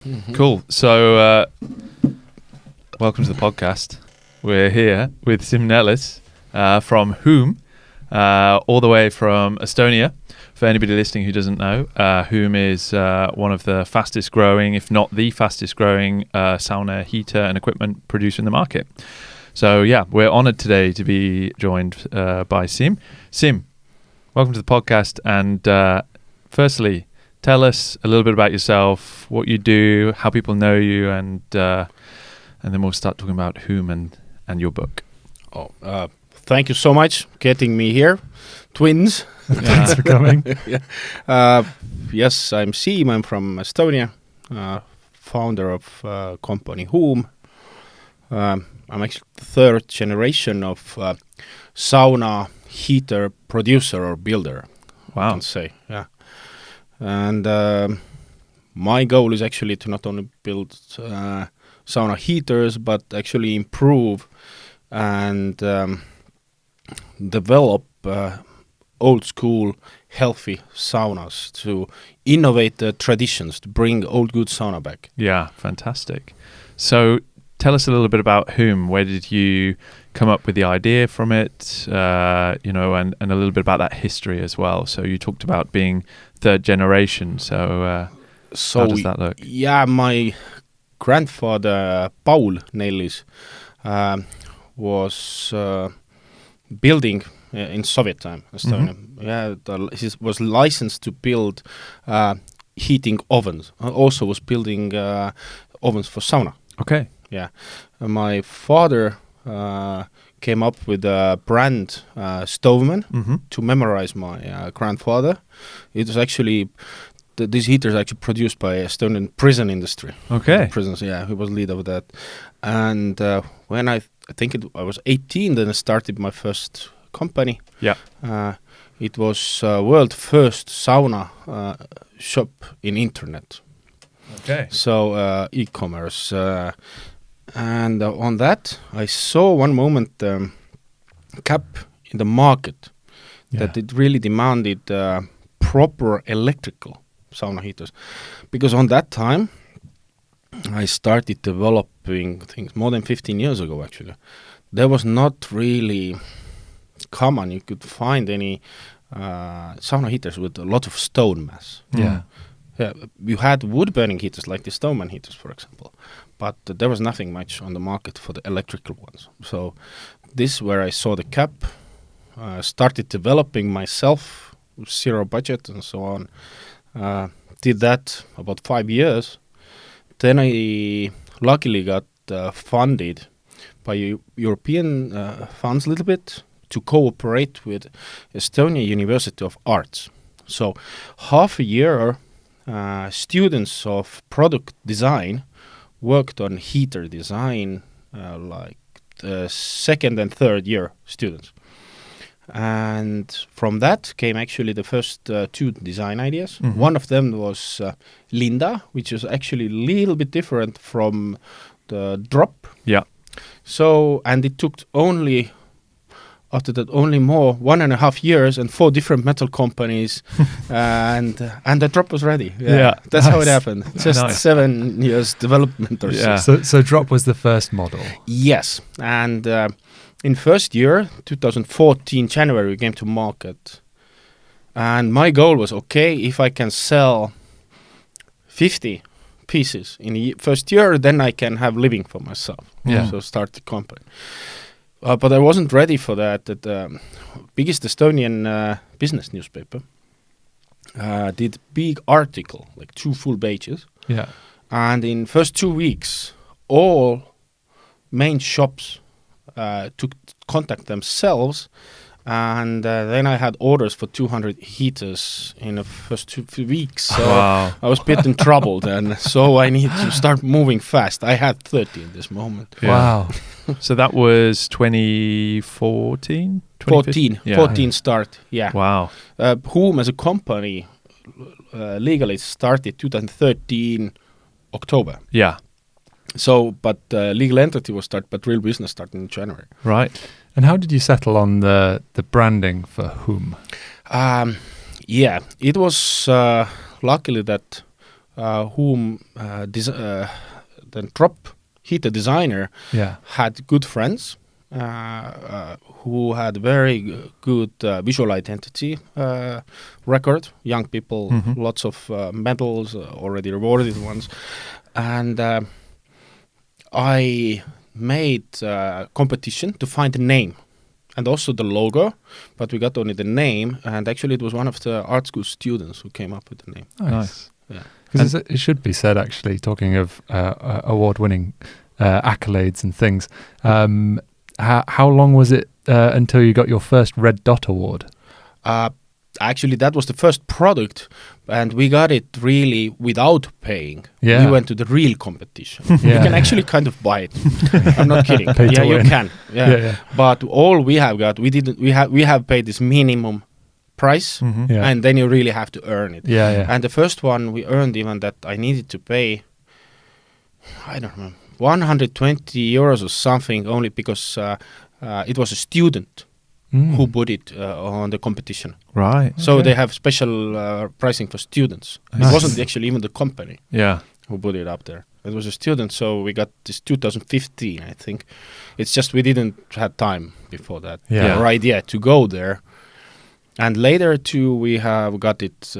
Mm-hmm. Cool. So, welcome to the podcast. We're here with Siim Nellis from Huum, all the way from Estonia. For anybody listening who doesn't know, Huum is one of the fastest growing, if not the fastest growing, sauna heater and equipment producer in the market. So, yeah, we're honored today to be joined by Siim. Siim, welcome to the podcast. And firstly, tell us a little bit about yourself, what you do, how people know you, and then we'll start talking about Huum and your book. Thank you so much for getting me here. Twins. Thanks for coming. Yes, I'm Siim. I'm from Estonia, founder of company Huum. I'm actually the third generation of sauna heater producer or builder. Wow. I can say, yeah. And my goal is actually to not only build sauna heaters, but actually improve and develop old school healthy saunas, to innovate the traditions, to bring old good sauna back. Yeah, fantastic. So tell us a little bit about Huum. Where did you come up with the idea from it, and a little bit about that history as well. So you talked about being third generation. So how does that look? Yeah, my grandfather, Paul Nellis, was building in Soviet time, Estonia. Mm-hmm. He was licensed to build heating ovens. Also was building ovens for sauna. Okay. Yeah. My father came up with a brand, Stoveman, to memorize my grandfather. It was actually, these heaters actually produced by Estonian prison industry. Okay. Prisons, yeah, he was leader of that. And when I was 18, then I started my first company. Yeah. It was world first sauna shop in internet. Okay. So e-commerce. And on that, I saw one moment gap in the market, that it really demanded proper electrical sauna heaters. Because on that time, I started developing things more than 15 years ago, actually. There was not really common. You could find any sauna heaters with a lot of stone mass. Yeah. Yeah, you had wood-burning heaters like the Stoneman heaters, for example, but there was nothing much on the market for the electrical ones. So this is where I saw the gap, started developing myself, zero budget and so on. Did that about 5 years. Then I luckily got funded by European funds a little bit to cooperate with Estonia University of Arts. So half a year, students of product design worked on heater design, like the second and third year students. And from that came actually the first two design ideas. Mm-hmm. One of them was Linda, which is actually a little bit different from the Drop. Yeah. So, and it took only 1.5 years and 4 different metal companies, and the Drop was ready. Yeah, that's how it happened. Just 7 years development or so. So Drop was the first model. Yes, and in first year, 2014 January, we came to market, and my goal was, okay, if I can sell 50 pieces in the first year, then I can have living for myself. Yeah. So start the company. But I wasn't ready for that. The biggest Estonian business newspaper did big article, like 2 full pages. Yeah. And in first 2 weeks, all main shops took contact themselves. And then I had orders for 200 heaters in the first 2 weeks. So wow. I was a bit in trouble then. So I need to start moving fast. I had 30 in this moment. Yeah. Wow. So that was 2014? 14 start, yeah. Wow. Huum as a company legally started 2013 October. Yeah. So, but legal entity was started, but real business started in January. Right. And how did you settle on the branding for Huum? Yeah, it was luckily that whom the drop heater designer Yeah. had good friends who had very good visual identity record. Young people, Mhm. lots of medals, already rewarded ones, and I made competition to find the name and also the logo, but we got only the name, and actually it was one of the art school students who came up with the name. Nice. Yeah. Because it should be said, actually, talking of award-winning accolades and things, how long was it until you got your first Red Dot Award? Actually, that was the first product, and we got it really without paying. Yeah. We went to the real competition. Yeah. You can actually kind of buy it. I'm not kidding. Pay to Yeah, you win. can. Yeah. Yeah. But all we have got, we have paid this minimum price, Mhm. Yeah. and then you really have to earn it. Yeah, yeah. And the first one we earned even that I needed to pay, I don't remember, 120 euros or something, only because it was a student who put it on the competition. Right. So Okay. they have special pricing for students. Nice. It wasn't actually even the company Yeah. who put it up there. It was a student, so we got this 2015, I think. It's just we didn't have time before that. Yeah. Right, yeah, to go there. And later too, we have got it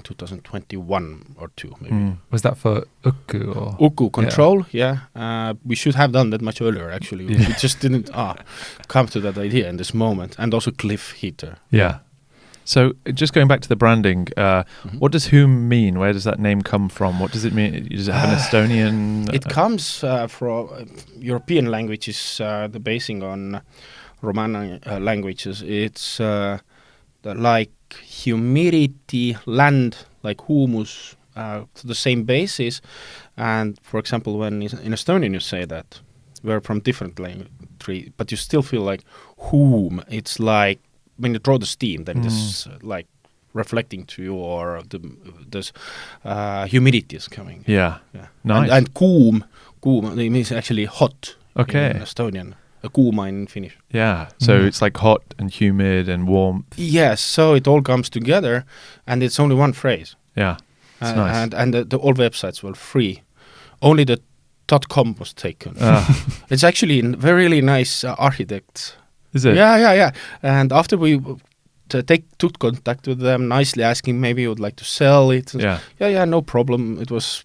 2021 or 2 maybe. Mm. Was that for Ukku or? Uku control, yeah. We should have done that much earlier, actually. Yeah. We just didn't come to that idea in this moment. And also Cliff Heater. Yeah. So just going back to the branding, Mhm. what does Whom mean? Where does that name come from? What does it mean? Does it have an Estonian? It comes from European languages, the basing on Romani languages. It's like humidity, land, like humus, to the same basis. And for example, when in Estonian you say that, we're from different language, but you still feel like whom. It's like when you draw the steam, then this like reflecting to you, or this humidity is coming. Yeah. Yeah. Nice. And kuum it means actually hot Okay. in Estonian. Kuuma in Finnish. Yeah. So Mm. it's like hot and humid and warmth. Yes, so it all comes together, and it's only one phrase. Yeah. It's nice. And the all websites were free. Only the .com was taken. It's actually a very really nice architect. Is it? Yeah. And after we took contact with them, nicely asking maybe you would like to sell it. Yeah. Yeah, no problem. It was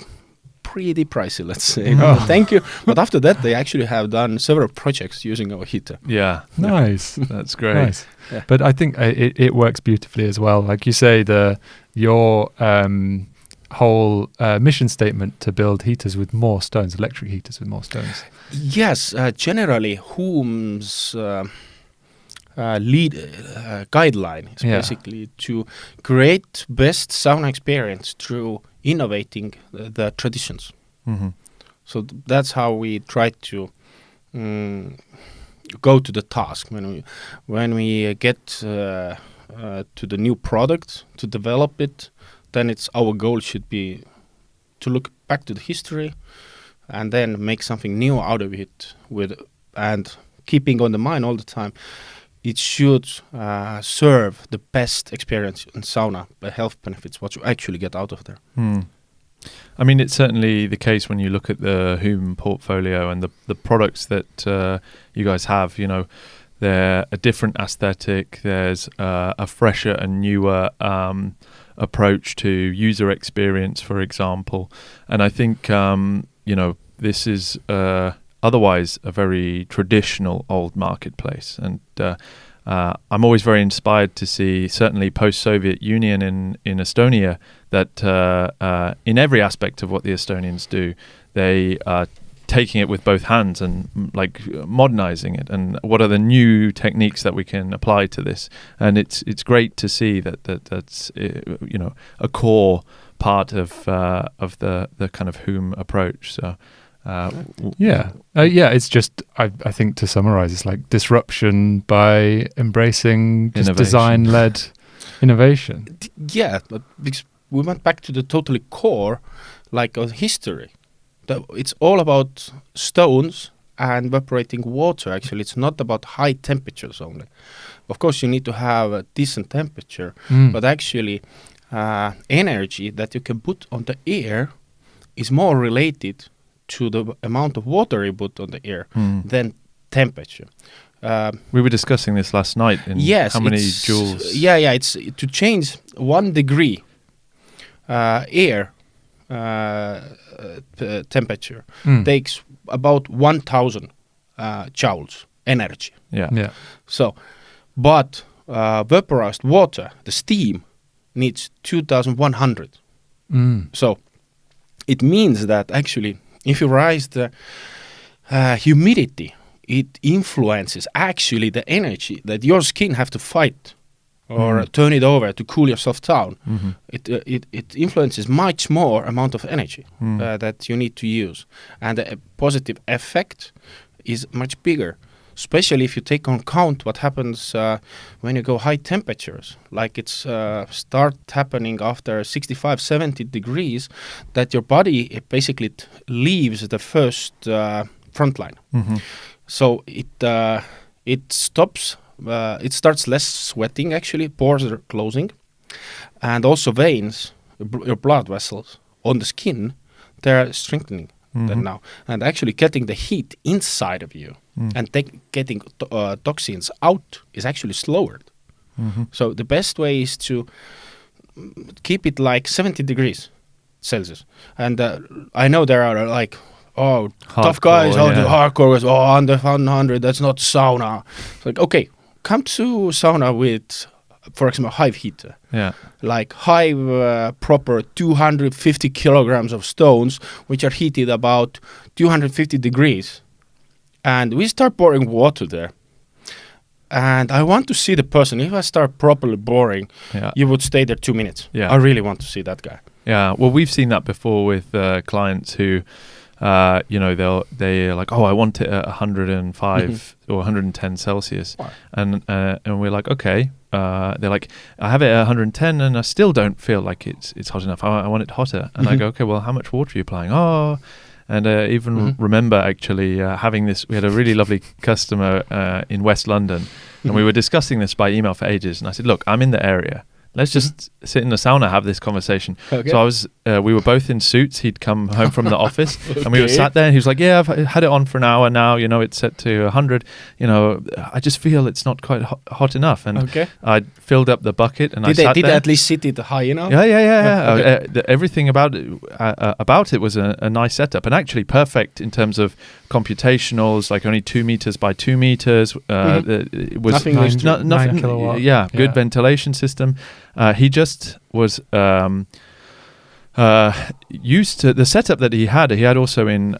pretty pricey, let's say. Oh. Thank you. But after that, they actually have done several projects using our heater. Yeah. Nice. That's great. Nice. Yeah. But I think it works beautifully as well. Like you say, your whole mission statement to build heaters with more stones, electric heaters with more stones. Yes, generally, Whom's lead guideline is Yeah. basically to create best sauna experience through innovating the traditions. Mhm. So that's how we try to go to the task when we get to the new product to develop it. Then it's our goal should be to look back to the history and then make something new out of it and keeping on the mind all the time. It should serve the best experience in sauna, the health benefits, what you actually get out of there. Hmm. I mean, it's certainly the case when you look at the Whom portfolio and the products that you guys have. You know, they're a different aesthetic. There's a fresher and newer approach to user experience, for example. And I think, you know, this is otherwise a very traditional old marketplace. And I'm always very inspired to see, certainly post-Soviet Union in Estonia, that in every aspect of what the Estonians do, they are taking it with both hands and like modernizing it. And what are the new techniques that we can apply to this? And it's great to see that's you know, a core part of the kind of Whom approach. So. Yeah, it's just, I think to summarize, it's like disruption by embracing just Innovation. design-led innovation. Yeah, but because we went back to the totally core, like of history. It's all about stones and evaporating water. Actually, it's not about high temperatures only. Of course, you need to have a decent temperature, but actually, energy that you can put on the air is more related to the amount of water you put on the air than temperature. We were discussing this last night. In Yes, how many it's- joules? Yeah. It's to change 1 degree air temperature takes about 1,000 joules energy. Yeah. Yeah. So, but vaporized water, the steam, needs 2,100. So, it means that actually, if you rise the humidity, it influences actually the energy that your skin have to fight or turn it over to cool yourself down. It influences much more amount of energy that you need to use, and the positive effect is much bigger, especially if you take on count what happens when you go high temperatures, like it's start happening after 65, 70 degrees, that your body basically leaves the first front line. So it stops. It starts less sweating. Actually, pores are closing, and also veins, your blood vessels on the skin, they're strengthening that now, and actually getting the heat inside of you and getting toxins out is actually slower. So the best way is to keep it like 70 degrees Celsius. And I know there are like, oh, tough guys, Hardcore, the yeah. hardcore guys, under 100, that's not sauna. It's like, okay, come to sauna with, for example, hive heater. Yeah. Like hive proper 250 kilograms of stones, which are heated about 250 degrees. And we start pouring water there. And I want to see the person. If I start properly boring, Yeah. you would stay there 2 minutes. Yeah. I really want to see that guy. Yeah, well, we've seen that before with clients who, they're like, oh, I want it at 105 or 110 Celsius, Wow. and we're like, okay. They're like, I have it at 110, and I still don't feel like it's hot enough. I want it hotter, and I go, okay, well, how much water are you applying? Oh. And even remember actually having this. We had a really lovely customer in West London, and we were discussing this by email for ages. And I said, "Look, I'm in the area. Let's just sit in the sauna, have this conversation." Okay. So we were both in suits. He'd come home from the office, and we were Okay. sat there. And he was like, "Yeah, I've had it on for an hour now. It's set to 100. I just feel it's not quite hot enough." And Okay. I filled up the bucket, and I Did they sat there. at least sit it high enough? Yeah. Okay. Everything about it was a nice setup, and actually perfect in terms of computationals. Like only 2 meters by 2 meters. It was Nothing was Nine- nothing. 9 kilowatt. Yeah, good Yeah. ventilation system. He just was used to the setup that he had. He had also in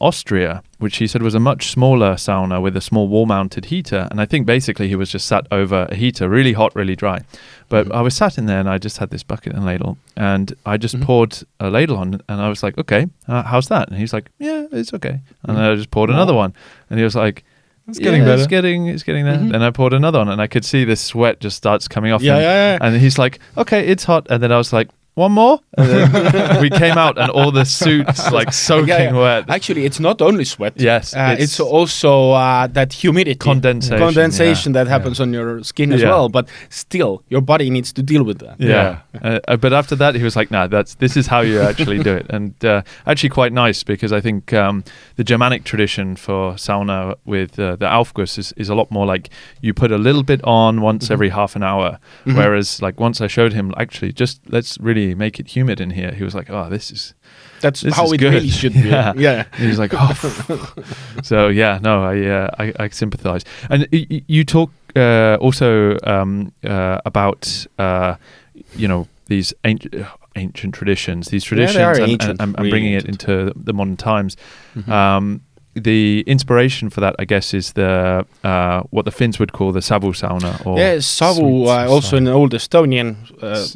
Austria, which he said was a much smaller sauna with a small wall-mounted heater. And I think basically he was just sat over a heater, really hot, really dry. But I was sat in there, and I just had this bucket and ladle, and I just poured a ladle on, and I was like, "Okay, how's that?" And he's like, "Yeah, it's okay." And I just poured another one, and he was like, It's getting better. It's getting there." Then I poured another one, and I could see this sweat just starts coming off. Yeah, and, yeah. and he's like, "Okay, it's hot." And then I was like, "One more?" And then we came out, and all the suits like soaking wet. Actually, it's not only sweat. Yes, it's also that humidity. Condensation, that happens on your skin as Yeah. well. But still, your body needs to deal with that. Yeah. But after that, he was like, "Nah, this is how you actually do it." And actually quite nice, because I think the Germanic tradition for sauna with the Aufguss is a lot more like you put a little bit on once every half an hour. Whereas like once I showed him, actually, just let's really make it humid in here. He was like, "Oh, this That's is how it good." really should Yeah. be. Yeah. And he was like, "Oh." So yeah, no, I sympathise. And you talk also about these ancient traditions, these Yeah, they are traditions, ancient, and really bringing it ancient. into the modern times. The inspiration for that, I guess, is the what the Finns would call the savu sauna. Or Savu, sweet also sauna. in Old Estonian,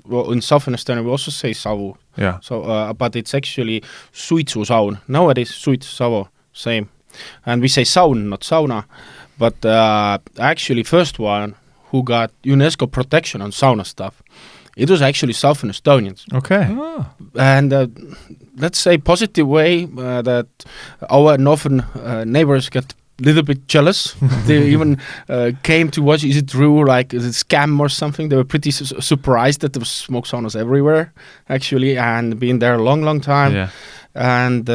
well, in Southern Estonia, we also say savu. yeah, So, but it's actually suitsusaun. Nowadays, suitsusavu, same. And we say saun, not sauna. But actually, first one who got UNESCO protection on sauna stuff, it was actually Southern Estonians. okay, And let's say positive way that our northern neighbors get little bit jealous. They even came to watch. Is it true? Like, is it scam or something? They were pretty surprised that there was smoke saunas everywhere, actually, and been there a long, long time, Yeah. and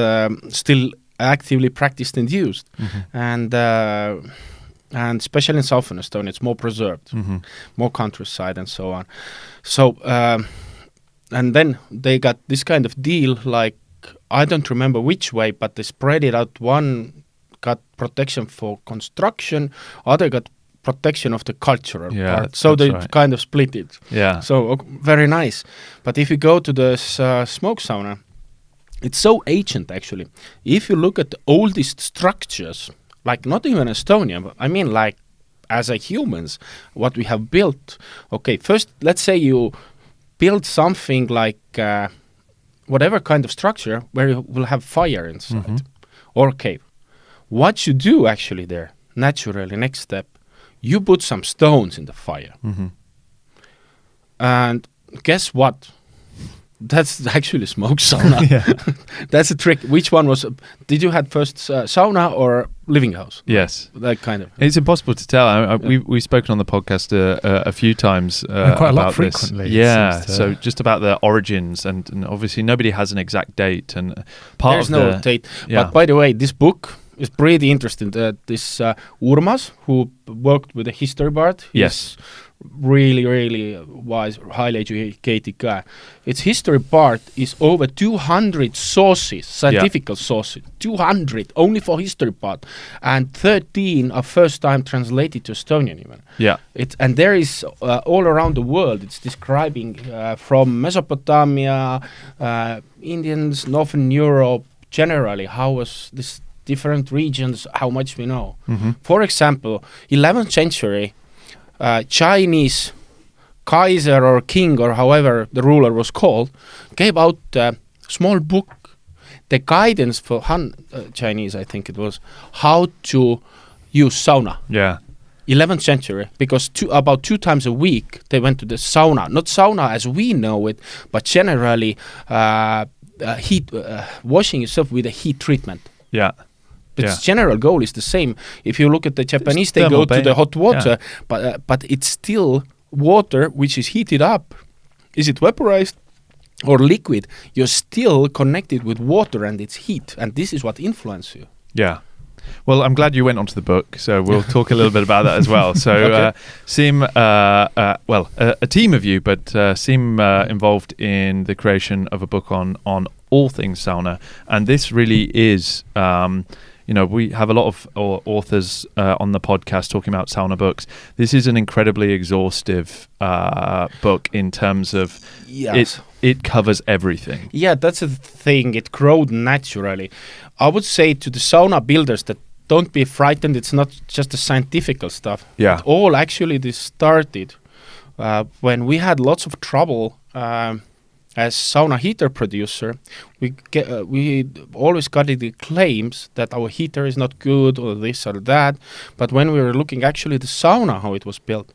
still actively practiced and used. And especially in southern Estonia, it's more preserved, more countryside and so on. So, and then they got this kind of deal, like, I don't remember which way, but they spread it out. One got protection for construction, other got protection of the cultural part. So they kind of split it. Yeah. So very nice. But if you go to the smoke sauna, it's so ancient, actually. If you look at the oldest structures, like not even Estonia, but I mean like as a humans, what we have built. Okay, first, let's say you build something like whatever kind of structure where you will have fire inside or cave. What you do actually there, naturally, next step, you put some stones in the fire. And guess what? That's actually smoke sauna. That's a trick. Which one was? Did you had first sauna or living house? Yes. That kind of. It's impossible to tell. We've spoken on the podcast a few times quite a lot about frequently. This. Yeah. So just about the origins, and obviously nobody has an exact date. And there's no date. Yeah. But by the way, this book is pretty interesting. This Urmas, who worked with a history part. Yes. Really, really wise, highly educated guy. Its history part is over 200 sources, scientific sources, 200 only for history part, and 13 are first time translated to Estonian even. Yeah. And there is all around the world. It's describing from Mesopotamia, Indians, Northern Europe, generally how was this different regions, how much we know. For example, 11th century. Chinese Kaiser or king or however the ruler was called gave out a small book, the guidance for Chinese, I think it was, how to use sauna. Yeah. 11th century, because about 2 times a week they went to the sauna. Not sauna as we know it, but generally heat washing yourself with a heat treatment. Yeah. Its general goal is the same. If you look at the Japanese, they go to the hot water, but it's still water which is heated up. Is it vaporized or liquid? You're still connected with water and its heat, and this is what influences you. Yeah. Well, I'm glad you went onto the book, so we'll talk a little bit about that as well. So, Sim, a team of you, but Sim involved in the creation of a book on all things sauna, and this really is. We have a lot of authors on the podcast talking about sauna books. This is an incredibly exhaustive book in terms of it covers everything. Yeah, that's the thing. It growed naturally. I would say to the sauna builders that don't be frightened. It's not just the scientific stuff. Yeah. All actually this started when we had lots of trouble as sauna heater producer. We always got the claims that our heater is not good or this or that. But when we were looking actually the sauna, how it was built,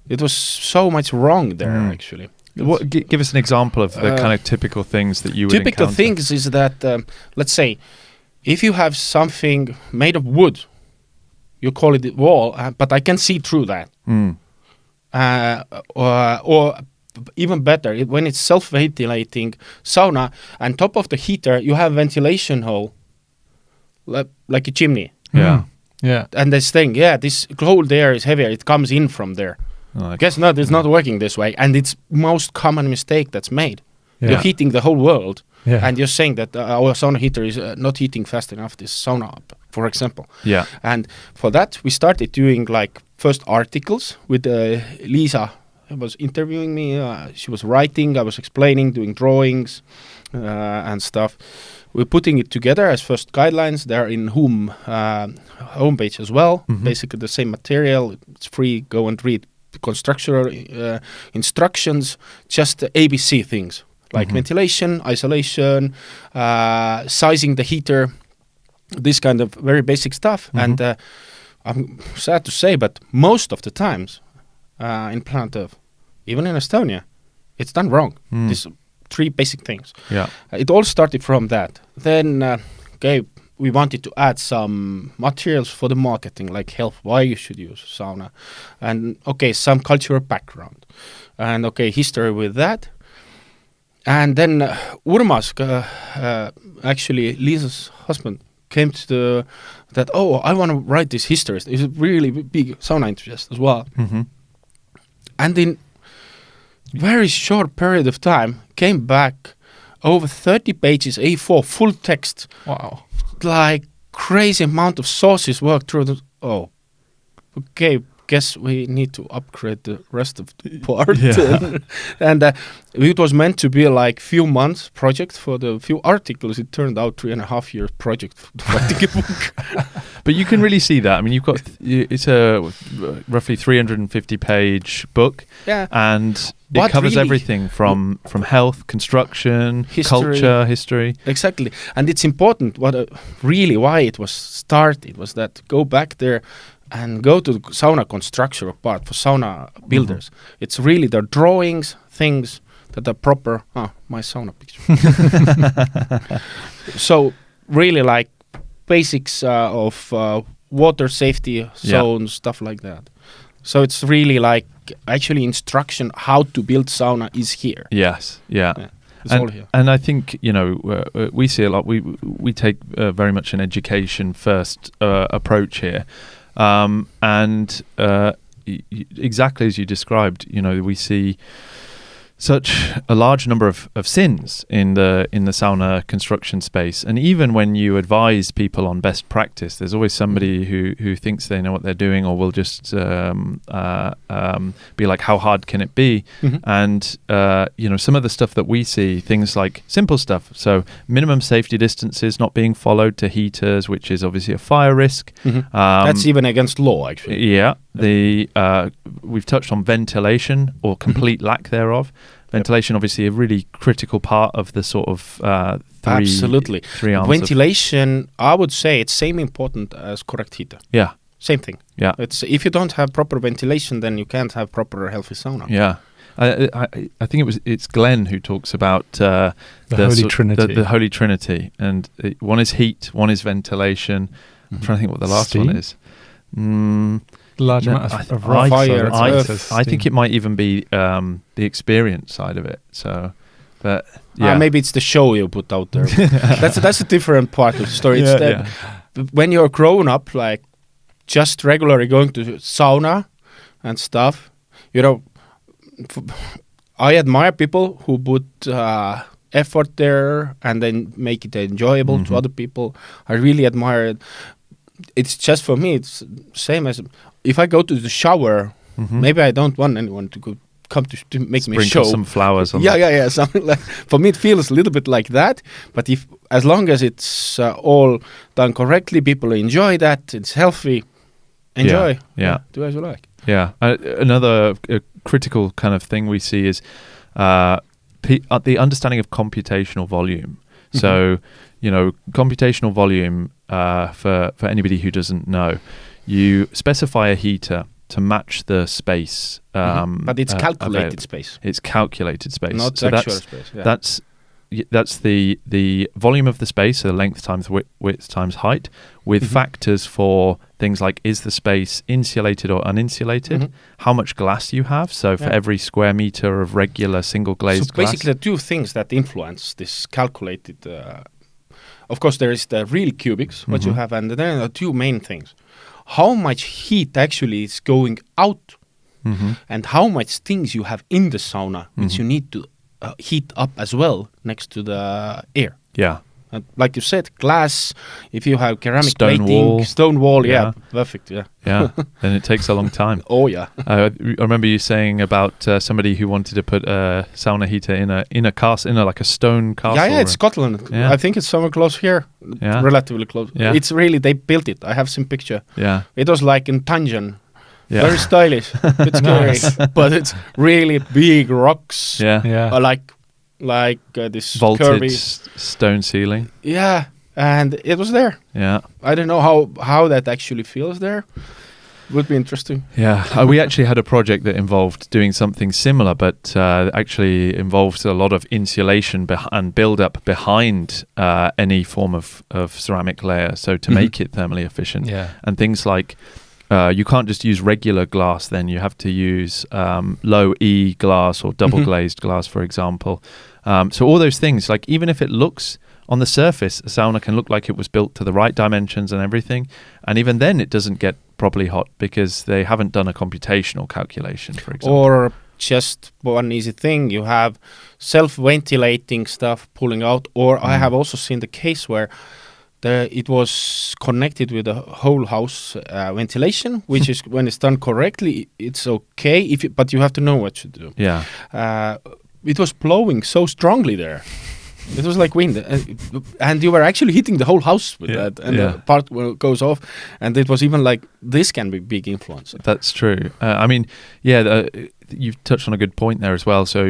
it was so much wrong there actually. Give us an example of the kind of typical things that you would typical encounter. Things is that, let's say, if you have something made of wood, you call it the wall, but I can see through that. Or even better, when it's self-ventilating sauna, and top of the heater, you have ventilation hole, like a chimney. Yeah. Yeah. And this thing, this cold air is heavier. It comes in from there. Guess not, it's not working this way. And it's most common mistake that's made. Yeah. You're heating the whole world. Yeah. And you're saying that our sauna heater is not heating fast enough this sauna up, for example. Yeah. And for that, we started doing like first articles with Lisa. Was interviewing me. She was writing. I was explaining, doing drawings and stuff. We're putting it together as first guidelines. They're in Whom homepage as well. Basically the same material. It's free. Go and read the constructional instructions. Just the ABC things like ventilation, isolation, sizing the heater, this kind of very basic stuff. And I'm sad to say, but most of the times in Planet Earth, even in Estonia, it's done wrong. These 3 basic things. Yeah. It all started from that. Then, we wanted to add some materials for the marketing, like health, why you should use sauna, and okay, some cultural background, and okay, history with that. And then Urmas, actually Lisa's husband, came to that, I want to write this history. He's a really big sauna enthusiast as well. Mm-hmm. And in very short period of time, came back over 30 pages, A4, full text, Wow. like crazy amount of sources worked through the, okay, guess we need to upgrade the rest of the part. Yeah. And it was meant to be like few months project for the few articles. It turned out 3.5 years project for writing a book. But you can really see that. I mean, you've got it's a roughly 350-page book, Yeah. and it What covers really- everything from health, construction, History. culture, history. Exactly. And it's important really why it was started was that go back there and go to the sauna construction part for sauna builders. It's really their drawings, things that are proper. My sauna picture. So really like basics of water safety zones, stuff like that. So it's really like actually instruction how to build sauna is here. Yes, yeah. Yeah. It's all here. And I think we see a lot. We take very much an education first approach here, and exactly as you described, we see such a large number of sins in the sauna construction space, and even when you advise people on best practice, there's always somebody who thinks they know what they're doing, or will just be like, how hard can it be? Mhm. And some of the stuff that we see, things like simple stuff, so minimum safety distances not being followed to heaters, which is obviously a fire risk. Mhm. That's even against law, actually. Yeah, we've touched on ventilation or complete lack thereof. Ventilation, obviously, a really critical part of the sort of Absolutely. three arms. Ventilation, I would say it's same important as correct heater. Yeah, Same thing. yeah, It's if you don't have proper ventilation, then you can't have proper healthy sauna. yeah. I think it's Glenn who talks about The Holy Trinity. The Holy Trinity, and one is heat, one is ventilation. I'm trying to think what the last one Steam? is. Large No, amount I- of I- fire. I think it might even be the experience side of it. So, but yeah, Maybe it's the show you put out there. that's a different part of the story. It's Yeah, that yeah. when you're grown up, like just regularly going to sauna and stuff, I admire people who put effort there and then make it enjoyable to Mhm. other people. I really admire it. It's just for me, it's same as if I go to the shower, Mhm. maybe I don't want anyone to come to make me Sprinkle show. some flowers on. Yeah. Something like, for me, it feels a little bit like that. But as long as it's all done correctly, people enjoy that. It's healthy. Enjoy. Yeah. Do as you like. Yeah. Another critical kind of thing we see is the understanding of computational volume. So, computational volume, for anybody who doesn't know, you specify a heater to match the space. But it's calculated available. space, It's calculated space. not So actual space. Yeah. that's the volume of the space, so length times width times height, with Mhm. factors for things like, is the space insulated or uninsulated, Mhm. how much glass you have, so for Yeah. every square meter of regular single glazed So glass. basically, the two things that influence this calculated. Of course, there is the real cubics, what you Mhm. have, and then there are two main things: how much heat actually is going out, Mhm. and how much things you have in the sauna, which Mhm. you need to heat up as well next to the air. Yeah. And like you said, glass. If you have ceramic Stone plating, wall. stone wall, yeah, Yeah. perfect, yeah. Yeah, then it takes a long time. Oh yeah, I remember you saying about somebody who wanted to put a sauna heater in a like a stone castle. yeah. It's Scotland. Yeah. I think it's somewhere close here, Yeah. relatively close. Yeah. It's really they built it. I have some picture. Yeah, It was like in Tangen, yeah, very stylish. It's scary, Nice. but it's really big rocks. yeah. Yeah. Like this Vaulted curvy. stone ceiling. Yeah, and it was there. Yeah, I don't know how that actually feels there. Would be interesting. Yeah, we actually had a project that involved doing something similar, but actually involves a lot of insulation and build-up behind any form of ceramic layer, so to make it thermally efficient. Yeah. And things like you can't just use regular glass, then you have to use low E glass or double glazed glass, for example. So all those things, like even if it looks on the surface, a sauna can look like it was built to the right dimensions and everything. And even then it doesn't get properly hot because they haven't done a computational calculation, for example. Or just one easy thing, you have self-ventilating stuff pulling out. Or I have also seen the case where it was connected with the whole house ventilation, which is when it's done correctly, it's okay. But you have to know what to do. Yeah. It was blowing so strongly there. It was like wind, and you were actually hitting the whole house with that, and the part where it goes off, and it was even like, this can be big influence. That's true. I mean, you've touched on a good point there as well. So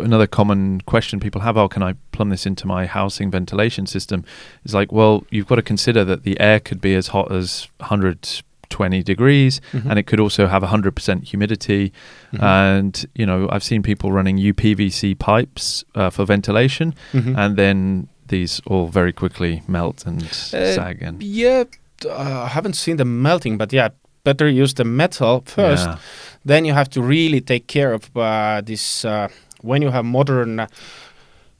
another common question people have, can I plumb this into my housing ventilation system? Is like, well, you've got to consider that the air could be as hot as 120 degrees, and it could also have 100% humidity. And, I've seen people running UPVC pipes for ventilation, and then these all very quickly melt and sag. And I haven't seen them melting, but better use the metal first. Yeah. Then you have to really take care of this, when you have modern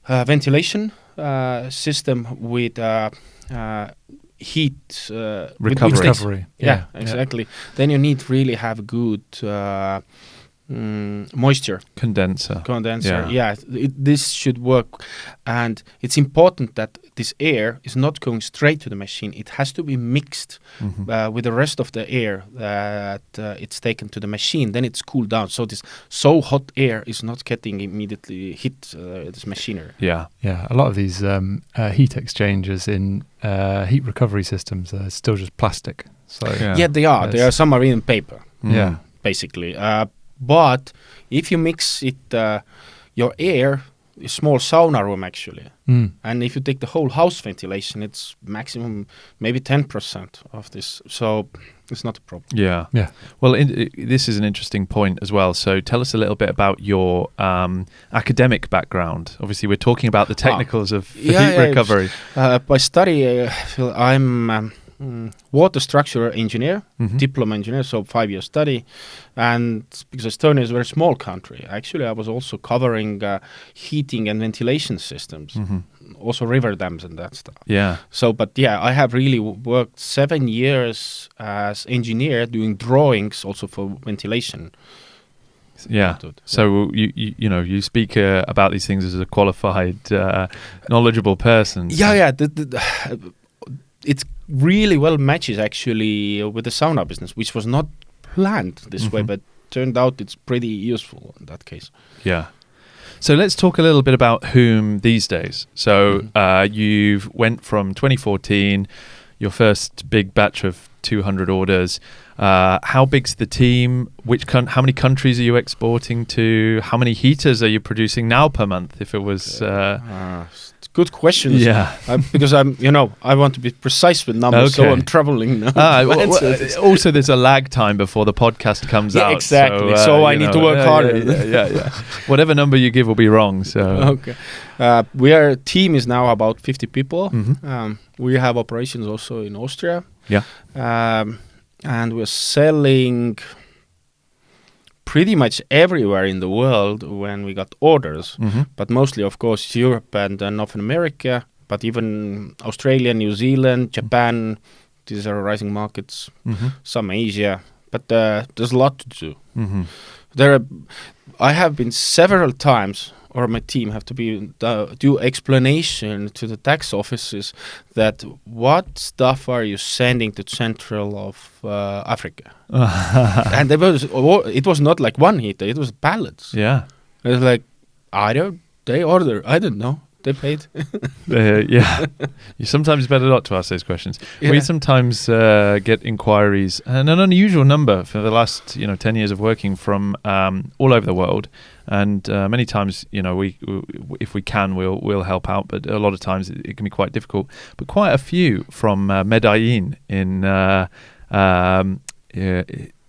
ventilation system with heat recovery. Yeah, exactly. Then you need really have good moisture condenser. This should work, and it's important that this air is not going straight to the machine. It has to be mixed with the rest of the air that it's taken to the machine. Then it's cooled down, so this hot air is not getting immediately hit this machinery. A lot of these heat exchangers in heat recovery systems are still just plastic. So they are. They are some marine paper. Basically. But if you mix it, your air, a small sauna room actually, and if you take the whole house ventilation, it's maximum maybe 10% of this. So it's not a problem. Yeah. Well, this is an interesting point as well. So tell us a little bit about your academic background. Obviously, we're talking about the technicals of heat recovery. By study, I'm water structure engineer, diploma engineer, so 5-year study. And because Estonia is a very small country, actually I was also covering heating and ventilation systems, also river dams and that stuff. So, I have really worked 7 years as engineer doing drawings also for ventilation. So you speak about these things as a qualified, knowledgeable person. It really well matches actually with the sauna business, which was not planned this way, but turned out it's pretty useful in that case. So let's talk a little bit about Whom these days. So you've went from 2014, your first big batch of 200 orders. How big's the team? How many countries are you exporting to? How many heaters are you producing now per month? If it was good questions. Because I want to be precise with numbers, so I'm traveling now. Also, there's a lag time before the podcast comes out. Exactly. So I need to work harder. Whatever number you give will be wrong. So our team is now about 50 people. We have operations also in Austria. And we're selling pretty much everywhere in the world when we got orders, but mostly, of course, Europe and North America, but even Australia, New Zealand, Japan, these are rising markets, some Asia, but there's a lot to do. I have been several times, or my team have to do explanation to the tax offices that what stuff are you sending to Central of Africa? And it was not like one heater, it was pallets. It was like, they order, I don't know. They paid. You sometimes better not to ask those questions. We sometimes get inquiries, and an unusual number for the last 10 years of working from all over the world. And many times, we if we can, we'll help out. But a lot of times it can be quite difficult. But quite a few from Medellin in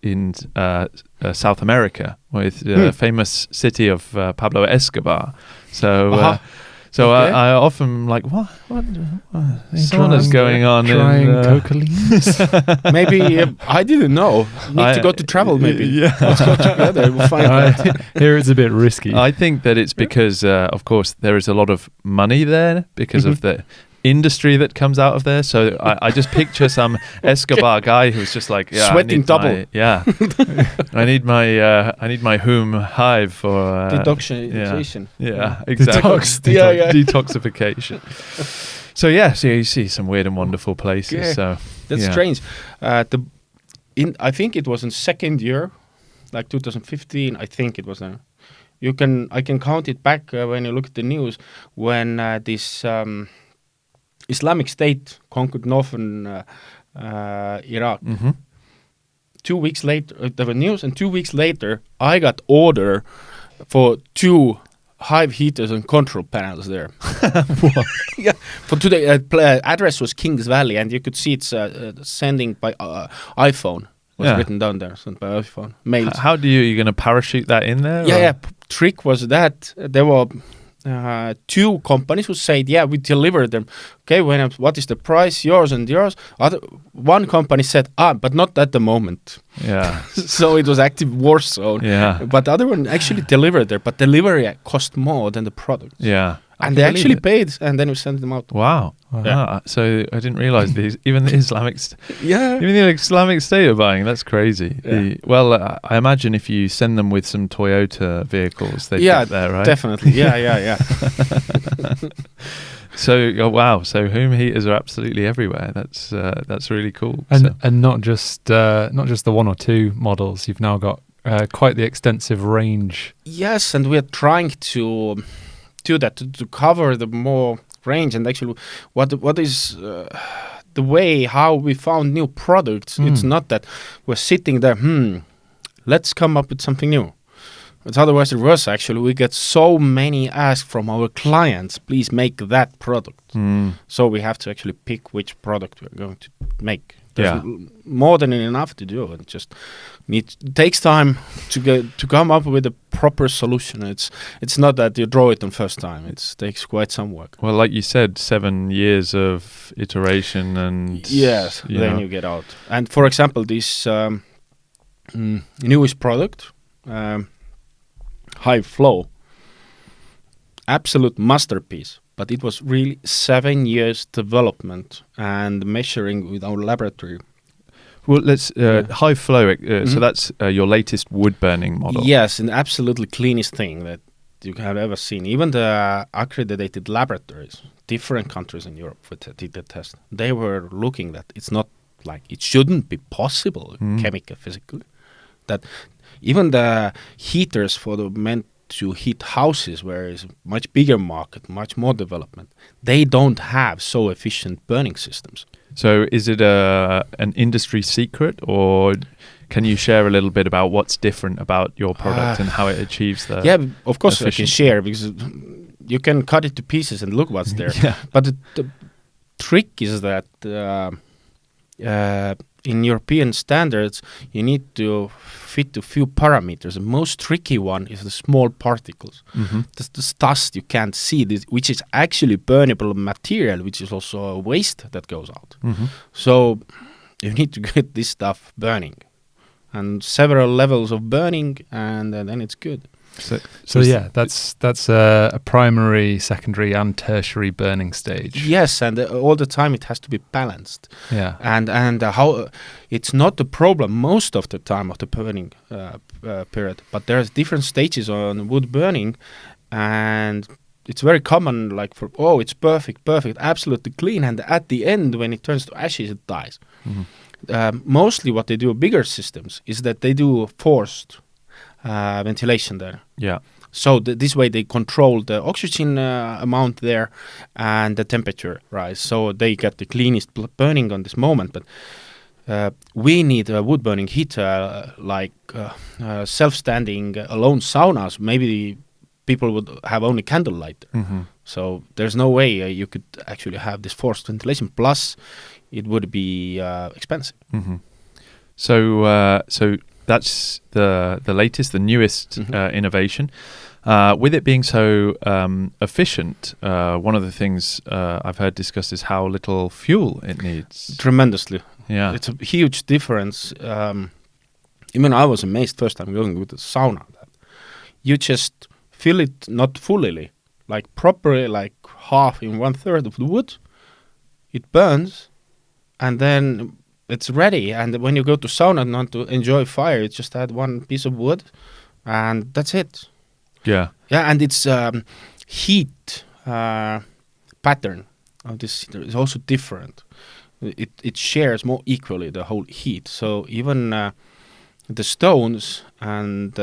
in South America with the famous city of Pablo Escobar. So. So Okay. I often like what is going on? Trying in, coca leaves. Maybe I didn't know. Need to go to travel. Maybe. Yeah. Let's go together. We'll find out. Here it's a bit risky. I think that it's because, of course, there is a lot of money there because of the industry that comes out of there. So I just picture some Escobar guy who's just like Sweating double. I need my Whom hive for Detoxification. Yeah, exactly. Detoxification. So you see some weird and wonderful places. Yeah. So That's strange. I think it was in second year, like 2015. I think it was. I can count it back when you look at the news when this Islamic State conquered northern Iraq. 2 weeks later, there was news, and 2 weeks later, I got order for 2 hive heaters and control panels there. Yeah, for today, address was Kings Valley, and you could see it's sending by iPhone. Was written down there, sent by iPhone. Mails. How do you're going to parachute that in there? Trick was that there were 2 companies who said, we deliver them. Okay, what is the price? Yours and yours. One company said, but not at the moment. Yeah. So it was active war zone. Yeah. But the other one actually delivered there, but delivery cost more than the product. Yeah. And they actually paid, and then we sent them out. Wow. Yeah. So I didn't realize even the Islamic even the Islamic State are buying. That's crazy. Yeah. I imagine if you send them with some Toyota vehicles, they get there, right? Definitely. Yeah. So wow. So Whom heaters are absolutely everywhere. That's really cool. And not just the 1 or 2 models. You've now got quite the extensive range. Yes, and we're trying to do that to cover the more range, and actually what is the way how we found new products. It's not that we're sitting there let's come up with something new. It's otherwise reverse. Actually, we get so many asks from our clients, please make that product. So we have to actually pick which product we're going to make. There's more than enough to do. It just takes time to come up with a proper solution. It's not that you draw it on first time. It takes quite some work. Well, like you said, 7 years of iteration and you get out. And for example, this newest product, Hive Flow, absolute masterpiece. But it was really 7 years development and measuring with our laboratory. Well, let's Hive Flow. So that's your latest wood burning model. Yes, an absolutely cleanest thing that you have ever seen. Even the accredited laboratories, different countries in Europe did the test. They were looking that it's not like it shouldn't be possible chemical physically. That even the heaters for the meant to heat houses, where is a much bigger market, much more development, they don't have so efficient burning systems. So is it an industry secret, or can you share a little bit about what's different about your product and how it achieves that? Yeah, of course I can share, because you can cut it to pieces and look what's there. But the trick is that in European standards, you need to fit a few parameters. The most tricky one is the small particles. This dust you can't see, which is actually burnable material, which is also a waste that goes out. So you need to get this stuff burning, and several levels of burning, and then it's good. So that's a primary, secondary, and tertiary burning stage. Yes, and all the time it has to be balanced. Yeah, and how it's not the problem most of the time of the burning period, but there's different stages on wood burning, and it's very common. Like it's perfect, absolutely clean, and at the end when it turns to ashes, it dies. Mostly, what they do bigger systems is that they do forced ventilation there. Yeah. So this way they control the oxygen amount there and the temperature rise. So they get the cleanest burning on this moment. But we need a wood burning heater like self-standing alone saunas. Maybe people would have only candlelight there. So there's no way you could actually have this forced ventilation. Plus, it would be expensive. So that's the latest, the newest Mhm. innovation. With it being so efficient, one of the things I've heard discussed is how little fuel it needs. Tremendously. Yeah. It's a huge difference. Even I was amazed first time going with the sauna. That you just fill it not fully, like properly, like half in 1/3 of the wood. It burns, and then it's ready. And when you go to sauna and want to enjoy fire, you just add one piece of wood, and that's it. Yeah. Yeah, and its heat pattern of this heater is also different. It shares more equally the whole heat. So even the stones and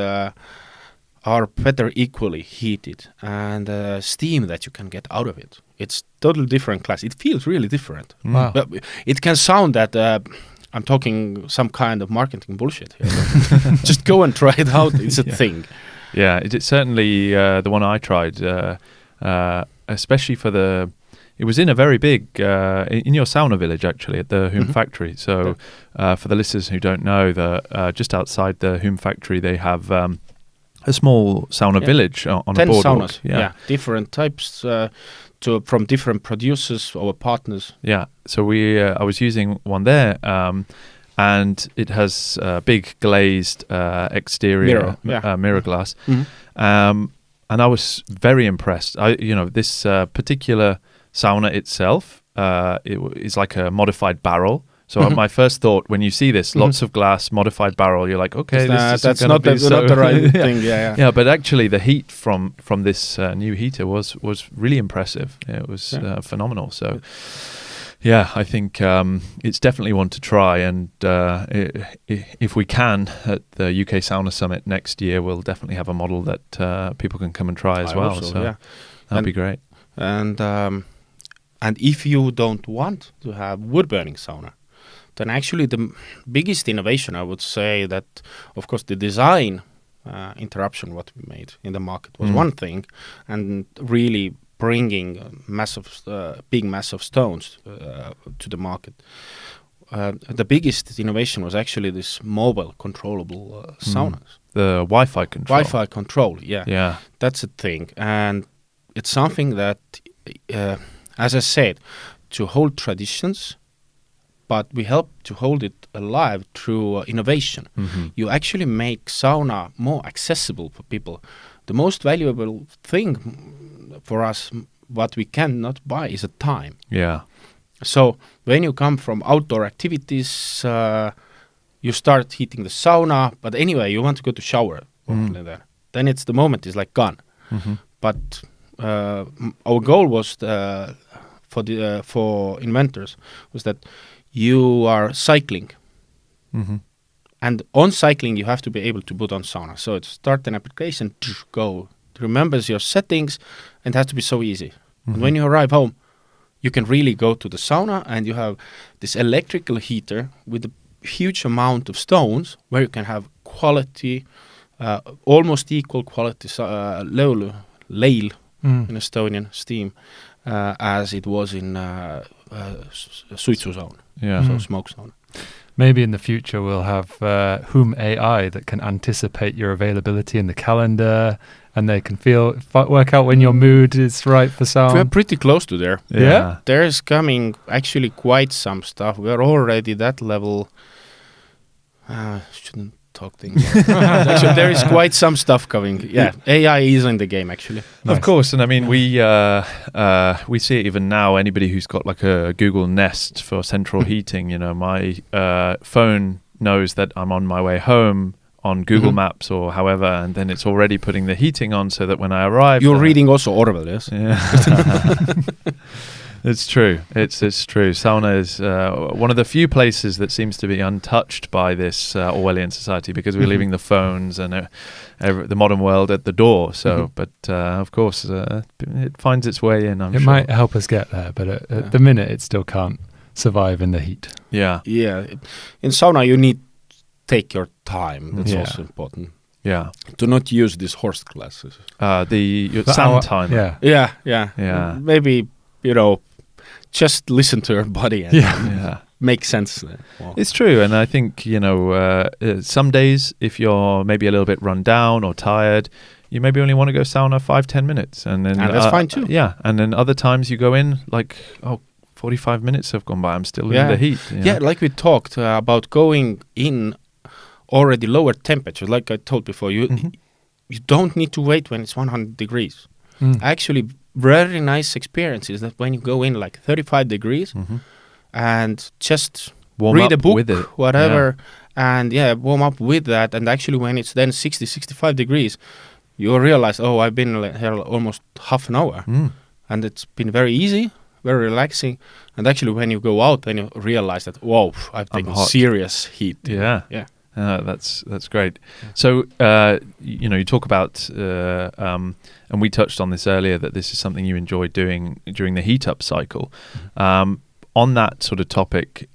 are better equally heated, and steam that you can get out of it. It's totally different class. It feels really different. Wow. But it can sound that I'm talking some kind of marketing bullshit here. but just go and try it out. It's a Yeah. thing. Yeah, it's certainly the one I tried, especially for the. It was in a very big, in your sauna village actually, at the Hume Mhm. factory. So, for the listeners who don't know, just outside the Hume factory, they have a small sauna Yeah. village on a 10 boardwalk. saunas. Yeah, different types from different producers or partners. Yeah. So I was using one there, and it has big glazed exterior Mirror, yeah. mirror glass. Mhm. And I was very impressed. This particular sauna itself is like a modified barrel. So Mhm. my first thought when you see this, Mhm. lots of glass, modified barrel, you're like, okay, this isn't That's gonna not be not the right yeah. thing. Yeah. Yeah, but actually the heat from this new heater was really impressive. It was Yeah. phenomenal. So yeah, I think it's definitely one to try. And if we can at the UK Sauna Summit next year, we'll definitely have a model that people can come and try as I well. hope So yeah. that'd be And- great. And if you don't want to have wood burning sauna, then actually the biggest innovation, I would say, that of course the design interruption what we made in the market was Mm. one thing, and really bringing big mass of stones to the market. The biggest innovation was actually this mobile controllable saunas. The Wi-Fi control. Wi-Fi control, yeah. Yeah. That's a thing, and it's something that, as I said, to hold traditions, but we help to hold it alive through innovation. Mhm. You actually make sauna more accessible for people. The most valuable thing for us, what we cannot buy, is a time. Yeah. So when you come from outdoor activities, you start heating the sauna, but anyway, you want to go to shower. There. Then it's the moment is like gone. Mhm. But our goal was for inventors was that you are cycling, Mhm. and on cycling you have to be able to put on sauna. So it's start an application, go. It remembers your settings, and it has to be so easy. And when you arrive home, you can really go to the sauna, and you have this electrical heater with a huge amount of stones where you can have quality, almost equal quality leil in Estonian steam as it was in suitsu zone, Yeah. so smoke zone. Maybe in the future we'll have Hume AI that can anticipate your availability in the calendar, and they can work out when your mood is right for We're sound. pretty close to there. Yeah? There's coming actually quite some stuff. We're already that level. Shouldn't talk things. Actually, there is quite some stuff coming. Yeah, AI is in the game actually. Of course, and I mean we see it even now. Anybody who's got like a Google Nest for central heating, my phone knows that I'm on my way home on Google Mhm. Maps or however, and then it's already putting the heating on so that when I arrive, You're reading also Orwell, yes? Yeah. It's true. It's true. Sauna is one of the few places that seems to be untouched by this Orwellian society, because we're Mhm. leaving the phones and the modern world at the door. So, Mhm. but of course, it finds its way in. I'm It sure. might help us get there, but Yeah. at the minute it still can't survive in the heat. Yeah. Yeah. In sauna, you need to take your time. That's Yeah. also important. Yeah. Do not use these horse classes. Your But sand our- timer. Yeah. Yeah. Yeah. Maybe, just listen to your body. And Yeah. Yeah. make sense. Well, It's true, and I think some days if you're maybe a little bit run down or tired, you maybe only want to go sauna 5-10 minutes, and then And that's fine too. Yeah, and then other times you go in 45 minutes have gone by. I'm still in the heat. Yeah, like we talked about going in already lower temperatures. Like I told before, you don't need to wait when it's 100 degrees. Actually, very nice experience is that when you go in like 35 degrees and just Warm read up a book, with it. whatever, and warm up with that. And actually, when it's then 60, 65 degrees, you realize, oh, I've been here almost half an hour, and it's been very easy, very relaxing. And actually, when you go out, then you realize that, whoa, I've taken hot. serious heat. Yeah. Yeah. That's great. So you talk about and we touched on this earlier, that this is something you enjoy doing during the heat up cycle. On that sort of topic,